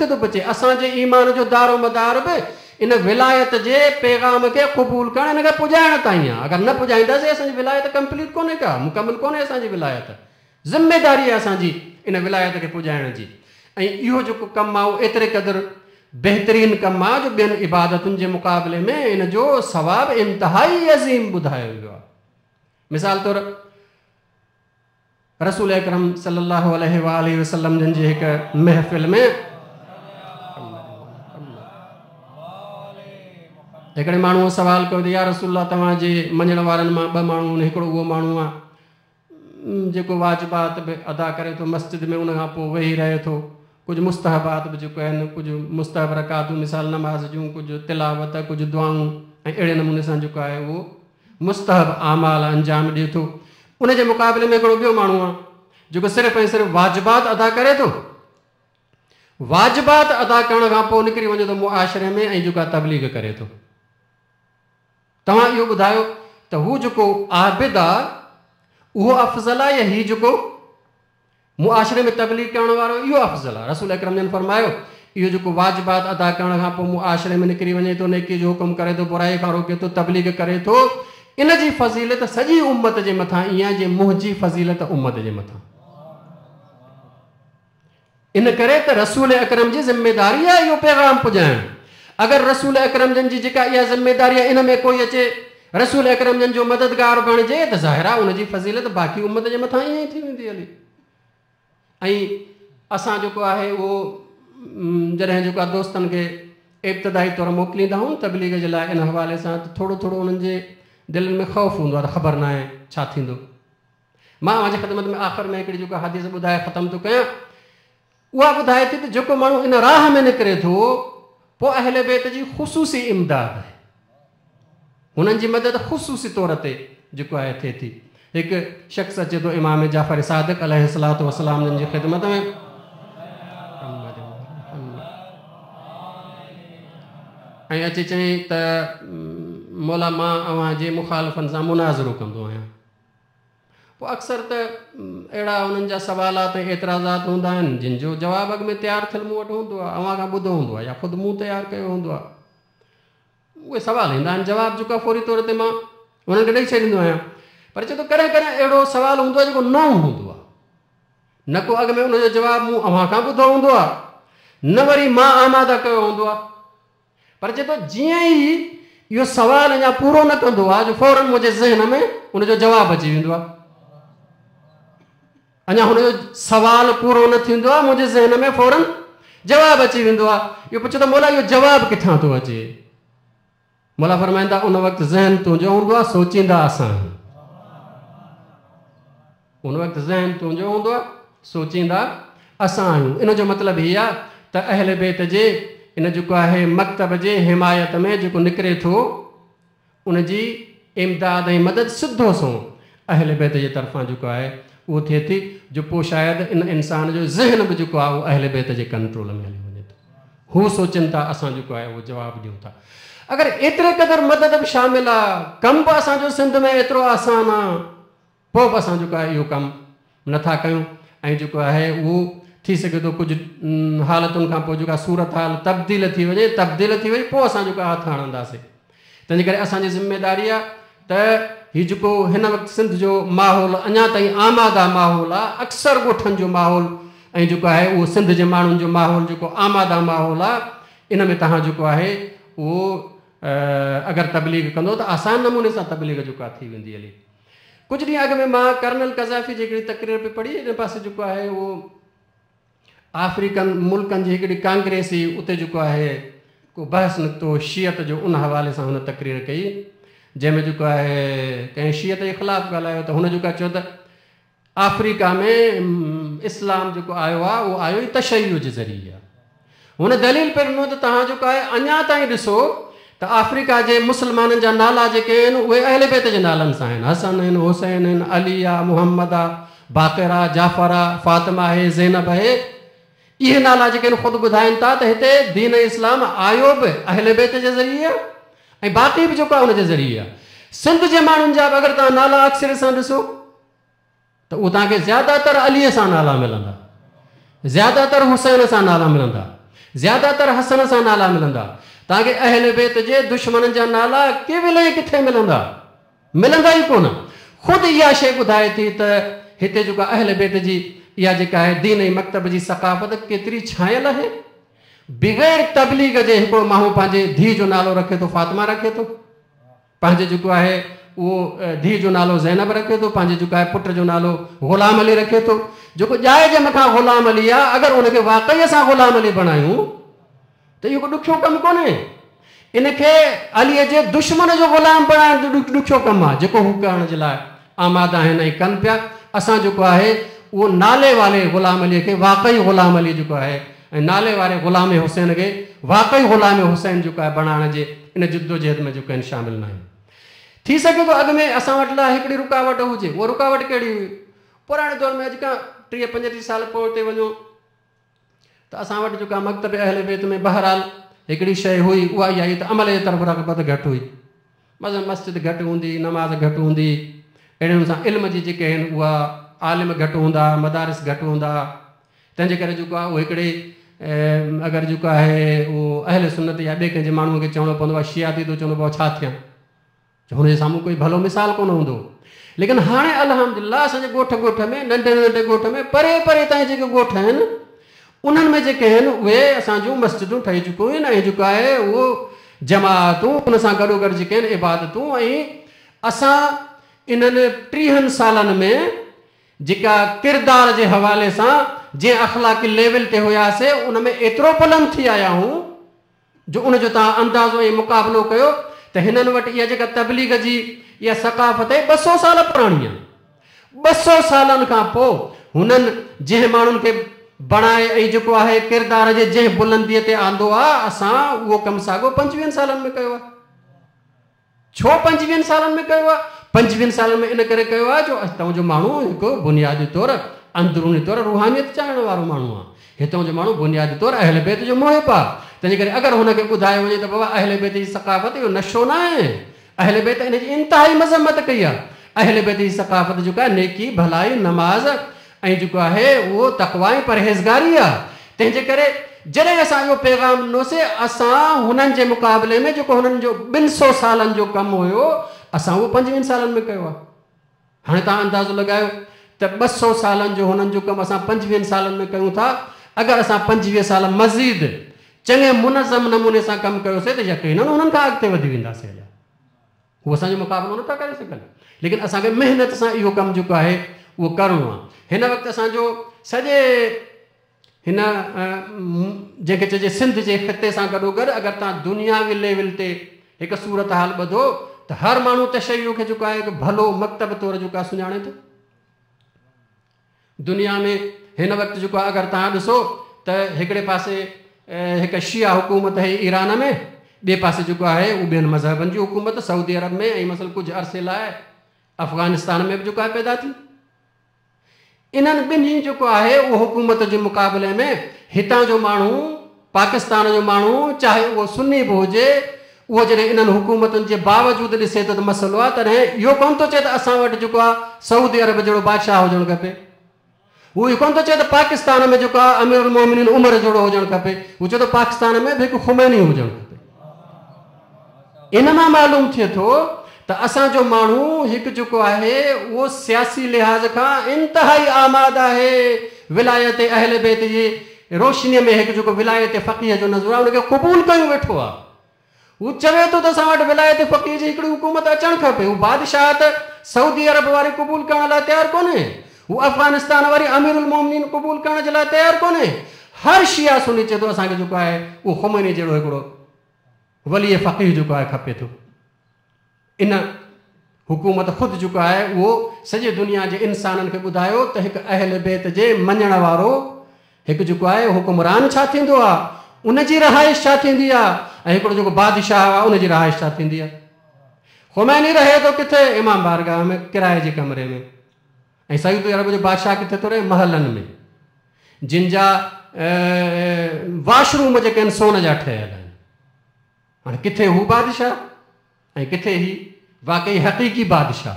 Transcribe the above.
किथे तो बचे असांजे ईमान जो दारो मदार बि इन विलायत जे पैगाम के क़बूल करण इन खे पुॼाइण ताईं आहे। अगरि न पुॼाईंदासीं असांजी विलायत कंप्लीट कोन्हे का, मुकमल कोन्हे असांजी विलायत। ज़िम्मेदारी आहे असांजी इन विलायत खे पुॼाइण जी। ऐं इहो जेको कमु आहे उहो एतिरे क़दुरु बहितरीन कमु आहे जो ॿियनि इबादतुनि जे मुक़ाबले में इन जो सवाबु इंतिहाई अज़ीम ॿुधायो वियो आहे। मिसाल तौरु रसूल अकरम सल्लल्लाहु अलैहि वसल्लम जन जी हिकु महफ़िल में हिकिड़े माण्हूअ सवाल कयो त या रसूलल्लाह तव्हांजे मञण वारनि मां ॿ माण्हू आहिनि, हिकिड़ो उहो माण्हू आहे जेको वाजिबात बि अदा करे थो मस्जिद में, उन खां पोइ वेही रहे थो, कुझु मुस्तहबात बि जेको आहिनि, कुझु मुस्तहब रकातूं मिसाल नमाज़ जूं, कुझु तिलावत, कुझु दुआऊं ऐं अहिड़े नमूने सां जेको आहे उहो मुस्तहब आमाल अंजाम ॾिए थो। उन जे मुक़ाबले में हिकिड़ो ॿियो माण्हू आहे जेको सिर्फ़ु ऐं सिर्फ़ु वाजिबात अदा करे थो। वाजिबात अदा करण खां पोइ निकिरी वञे थो मुआशिरे में ऐं जेको आहे तबलीग करे थो। तव्हां इहो ॿुधायो त हू जेको आबिद आहे उहो अफ़ज़ल आहे या हीउ जेको मुआशिरे में तबलीग करण वारो इहो अफ़ज़ल आहे? रसूल अकरम जन फरमायो इहो जेको वाजिबात अदा करण खां पोइ मुआशिरे में निकिरी वञे थो, नेकी जो हुकुम करे थो, बुराई खां रोके थो, तबलीग करे थो, इन जी फ़ज़ीलत सॼी उम्मत जे मथां ईअं आहे जीअं मुंहिंजी फ़ज़ीलत उम्मत जे मथां। इन करे त रसूल अकरम जी ज़िम्मेदारी आहे इहो पैगाम पुॼाइणु। अगर रसूल अकरम जन जी जेका इहा ज़िम्मेदारी आहे इन में कोई अचे रसूल अकरम जन जो मददगार बणिजे त ज़ाहिर आहे उनजी फ़ज़ीलत बाक़ी उम्मत जे मथां ईअं ई थी वेंदी हली। ऐं असां जेको आहे उहो जॾहिं जेको आहे दोस्तनि खे इब्तिदाई तौर मोकिलींदा आहियूं तबलीग जे लाइ इन हवाले सां, त थोरो थोरो उन्हनि जे दिलनि में ख़ौफ़ हूंदो आहे त ख़बर न आहे छा थींदो। मां अवांजी ख़िदमत में आख़िर में हिकिड़ी जेको हदीस ॿुधाए ख़तमु थो कयां, उहा ॿुधाए थी त जेको माण्हू इन राह में निकिरे थो पोइ अहले बैत जी ख़ुसूसी इमदाद आहे, हुननि जी मदद ख़ुसूसी तौर ते जेको आहे थिए थी। हिकु शख़्स अचे थो इमाम जाफ़र सादिक़ अलैहिस्सलातु वस्सलाम जन जी ख़िदमत में ऐं अची चई त मौला मां अव्हांजे मुखालिफ़नि सां मुनाज़रो कंदो आहियां। पोइ अक्सर त अहिड़ा उन्हनि जा सवालात ऐं एतिराज़ात हूंदा आहिनि जिन जो जवाबु अॻु में तयारु थियलु मूं वटि हूंदो आहे, अव्हां खां ॿुधो हूंदो आहे या ख़ुदि मूं तयारु कयो हूंदो आहे। उहे सवाल ईंदा आहिनि, जवाबु जेको आहे फौरी तौर ते मां हुननि खे ॾेई छॾींदो आहियां। पर चए थो कॾहिं कॾहिं अहिड़ो सुवालु हूंदो आहे जेको नओं हूंदो आहे, न को अॻु में उनजो जवाबु मूं अव्हां खां ॿुधो हूंदो आहे, न वरी मां आमादा कयो हूंदो आहे। पर चए थो जीअं ई इहो सुवालु अञा पूरो न कंदो आहे जो फौरन मुंहिंजे ज़हन में उनजो जवाबु अची वेंदो आहे। अञा हुनजो सुवालु पूरो न थींदो आहे, मुंहिंजे ज़हन में फौरन जवाबु अची वेंदो आहे। इहो पुछे त मौला इहो जवाबु किथां थो अचे? मौला फरमाईंदा उन वक़्तु ज़हन तुंहिंजो हूंदो आहे, सोचींदा असां। उन वक़्तु ज़हन तुंहिंजो हूंदो आहे, सोचींदा असां आहियूं। इन जो मतिलबु हीअ आहे त अहले बैत जे इन जेको आहे मकतब जे हिमायत में जेको निकिरे थो उनजी इमदाद ऐं मदद सिधो सो अहले बैत जे तरफ़ां जेको आहे उहो थिए थी, जो पोइ शायदि इन इंसान जो ज़हन बि जेको आहे उहो अहले बैत जे कंट्रोल में हली वञे थो। हू सोचनि था, असां जेको आहे उहो जवाबु ॾियूं था। अगरि एतिरे क़दुरु मदद बि शामिल आहे, कमु बि असांजो सिंध में एतिरो आसान आहे, पोइ बि असां जेको आहे इहो कमु नथा कयूं। ऐं जेको आहे उहो थी सघे थो कुझु हालतुनि खां पोइ जेका सूरत हाल तब्दील थी वञे, पोइ असां जेको आहे हथु हणंदासीं। तंहिंजे करे असांजी ज़िम्मेदारी आहे त हीउ जेको हिन वक़्तु सिंध जो माहौल अञा ताईं आमादा माहौल आहे, अक्सर ॻोठनि जो माहौल ऐं जेको आहे उहो सिंध जे माण्हुनि जो माहौल जेको आमादा माहौल आहे, इन में तव्हां जेको आहे उहो अगरि तबलीग कंदो त आसान नमूने सां तबलीग जेको आहे थी वेंदी हली। कुझु ॾींहं अॻु में मां कर्नल कज़ाफ़ी जी हिकिड़ी तक़रीर बि पढ़ी, इन पासे जेको आहे उहो अफ्रीकन मुल्कनि जी हिकिड़ी कांग्रेस हुई, उते जेको आहे को बहस निकितो शियत जो, उन हवाले सां हुन तक़रीर कई जंहिंमें जेको आहे कंहिं शियत जे ख़िलाफ़ु ॻाल्हायो त हुन जेको आहे चयो त अफ्रीका में इस्लाम जेको आयो आहे उहो आयो ई तशय्युअ जे ज़रिए आहे। हुन दलील पे ॾिनो त तव्हां जेको आहे अञा ताईं ॾिसो त अफ्रीका जे मुस्लमाननि जा नाला जेके आहिनि उहे अहले बैत जे नालनि सां आहिनि। हसन आहिनि, हुसैन आहिनि, अली आहे, मुहम्मद आहे, बाक़िर आहे, जाफ़र आहे, फातिमा आहे, ज़ैनब आहे। इहे नाला जेके आहिनि ख़ुदि ॿुधाइनि था त हिते दीन इस्लाम आयो बि अहले बैत जे ज़रिए ऐं बाक़ी बि जेको आहे उनजे ज़रिए आहे। सिंध जे माण्हुनि जा बि अगरि तव्हां नाला अक्सर सां ॾिसो त उहो तव्हांखे ज़्यादातर अलीअ सां नाला मिलंदा, ज़्यादातर हुसैन सां नाला मिलंदा, ज़्यादातर हसन सां नाला मिलंदा। तव्हांखे अहल बैत जे दुश्मन जा नाला केवल किथे मिलंदा, मिलंदा ई कोन। ख़ुदि इहा शइ ॿुधाए थी त हिते जेका अहल बैत जी इहा जेका आहे दीन ऐं मकतब जी सक़ाफ़त केतिरी छायल आहे। बग़ैर तबलीग जे हिकिड़ो माण्हू पंहिंजे धीउ जो नालो रखे थो फातिमा रखे थो, पंहिंजे जेको आहे उहो धीउ जो नालो ज़ैनब रखे थो, पंहिंजे जेको आहे पुट जो नालो ग़ुलाम अली रखे थो। जेको जाइ जे मथां ग़ुलाम अली आहे, अगरि उनखे वाक़ई असां ग़ुलाम अली बणायूं त इहो को ॾुखियो कमु कोन्हे। इनखे अलीअ जे दुश्मन जो ग़ुलाम बणाइणु ॾुखियो कमु आहे, जेको हू करण जे लाइ आमादा आहिनि ऐं कनि पिया। असां जेको आहे उहो नाले वारे ग़ुलाम अलीअ खे वाक़ई ग़ुलाम अली जेको आहे ऐं नाले वारे ग़ुलाम हुसैन खे वाक़ई ग़ुलाम हुसैन जेको आहे बणाइण जे इन जिद्दोजहद में जेको आहिनि शामिल न आहिनि। थी सघे थो अॻु में असां वटि लाइ हिकिड़ी रुकावट हुजे, उहा रुकावट कहिड़ी हुई? पुराणे दौर में अॼु खां 30-35 साल पोइ हुते वञो त असां वटि जेका मकतब अहल बैत में बहरहाल हिकिड़ी शइ हुई, उहा इहा आई त अमल जे तरफ़ रग़बत घटि हुई। मतिलबु मस्जिद घटि हूंदी, नमाज़ घटि हूंदी, अहिड़े नमूने सां इल्म जी जेके आहिनि उहा आलिम घटि हूंदा, मदारिस घटि हूंदा। तंहिंजे करे जेको आहे उहो हिकिड़े अगरि जेको आहे उहो अहल सुन्नत या ॿिए कंहिंजे माण्हूअ खे चवणो पवंदो आहे शिया थी थो चवणो पवंदो छा थियां, हुनजे साम्हूं कोई भलो मिसाल कोन हूंदो। लेकिन हाणे अल्हम्दुलिल्लाह असांजे ॻोठ में नंढे नंढे ॻोठ में परे परे ताईं जेके ॻोठ आहिनि उन्हनि में जेके आहिनि उहे असांजूं मस्जिदूं ठही चुकियूं आहिनि ऐं जेको आहे उहो जमातूं उन सां गॾोगॾु जेके आहिनि इबादतूं। ऐं असां इन्हनि 30 सालनि में जेका किरदार जे हवाले सां जंहिं अख़लाक़ी लेवल ते हुयासीं उन में एतिरो बुलंद थी आया आहियूं जो उनजो तव्हां अंदाज़ो ऐं मुक़ाबिलो कयो त हिननि वटि इहा जेका तबलीग जी इहा सक़ाफ़त आहे 200 साल पुराणी आहे। 200 सालनि खां पोइ हुननि जंहिं माण्हुनि खे बणाए ऐं जेको आहे किरदार जे जंहिं बुलंदीअ ते आंदो आहे, असां उहो कमु साॻियो 25 सालनि में कयो आहे। छो 25 सालनि में कयो आहे? 25 सालनि में इन करे कयो आहे जो हितां जो माण्हू हिकु बुनियादी तौर अंदरूनी तौर रूहानियत चाहण वारो माण्हू आहे। हितां जो माण्हू बुनियादी तौर अहल बैत जो मुहिब आहे। तंहिंजे करे अगरि हुनखे ॿुधायो वञे त बाबा अहल बैत जी सक़ाफ़त इहो नशो न आहे, अहल बैत इन जी इंतिहाई मज़म्मत कई आहे। अहल बैत जी सक़ाफ़त जेका आहे नेकी भलाई नमाज़ ऐं जेको आहे उहो तक़वा ऐं परहेज़गारी आहे। तंहिंजे करे जॾहिं असां इहो पैगाम ॾिनोसीं असां हुननि जे मुक़ाबले में जेको हुननि जो 200 सालनि जो कमु हुयो असां उहो 25 सालनि में कयो आहे। हाणे तव्हां अंदाज़ो लॻायो त 200 सालनि जो हुननि जो कमु असां 25 सालनि में कयूं था। अगरि असां 25 साल मज़ीद चङे मुनज़म नमूने सां कमु कयोसीं त यकीनन हुननि खां अॻिते वधी वेंदासीं। उहो असांजो मुक़ाबिलो नथा करे सघनि, लेकिन असांखे महिनत सां इहो कमु जेको आहे उहो करिणो आहे। हिन वक़्तु असांजो सॼे हिन जंहिंखे चइजे सिंध जे ख़िते सां गॾोगॾु अगरि तव्हां दुनियावी लेवल ते हिकु सूरत हाल ॿधो त हर माण्हू तशय्युअ खे जेको आहे हिकु भलो मकतब तौरु जेको आहे सुञाणे थो। दुनिया में हिन वक़्तु जेको आहे अगरि तव्हां ॾिसो त हिकिड़े पासे हिकु शिया हुकूमत है ईरान में, ॿिए पासे जेको आहे उहो ॿियनि मज़हबनि जी हुकूमत सऊदी अरब में ऐं मसइलो कुझु अरसे लाइ अफ़गानिस्तान में बि जेको आहे पैदा थी। इन्हनि ॿिन्ही जेको आहे उहो हुकूमत जे मुक़ाबले में हितां जो माण्हू पाकिस्तान जो माण्हू चाहे उहो सुन्नी बि हुजे उहो जॾहिं इन्हनि हुकूमतुनि जे बावजूदि ॾिसे थो त मसइलो आहे तॾहिं इहो कोन थो चए त असां वटि जेको आहे सऊदी अरब जहिड़ो बादशाह हुजणु खपे। हू इहो कोन थो चए त पाकिस्तान में जेको आहे अमीरुल मोमिनीन उमर जहिड़ो हुजणु खपे। हू चए थो पाकिस्तान में बि हिकु खुमैनी हुजणु खपे। इन मां मालूम थिए थो त असांजो माण्हू हिकु जेको आहे उहो सियासी लिहाज़ खां इंतिहाई आमाद आहे विलायत अहल बैत जी रोशनीअ में। हिकु जेको विलायत फ़क़ीह जो नज़र आहे उनखे क़बूल कयूं वेठो आहे। हू चवे थो त असां वटि विलायत फ़क़ीह जी हिकिड़ी हुकूमत अचणु खपे। हू बादशाह त सऊदी अरब वारी क़बूल करण लाइ तयारु कोन्हे, हू अफ़गानिस्तान वारी अमीरुल मोमिनीन क़बूल करण जे लाइ तयारु कोन्हे। हर शिया सुनी चए थो असांखे जेको आहे उहो खुमैनी जहिड़ो हिकिड़ो वली फ़क़ीह जेको आहे खपे थो। इन हुकूमत ख़ुदि जेको आहे उहो सॼे दुनिया जे इंसाननि खे ॿुधायो त हिकु अहल बैत जे मञण वारो हिकु जेको आहे हुकुमरान छा थींदो आहे, उनजी रहाइश छा थींदी आहे ऐं हिकिड़ो जेको बादशाह आहे उनजी रहाइश छा थींदी आहे। खुमैनी रहे थो किथे? इमाम बारगाह में किराए जे कमरे में। ऐं सऊदी अरब जो बादशाह किथे थो रहे? महलनि में, जिन जा वाशरूम जेके आहिनि सोन जा ठहियल आहिनि। हाणे किथे हू बादशाह ऐं किथे ही वाक़ई हक़ीक़ी बादशाह।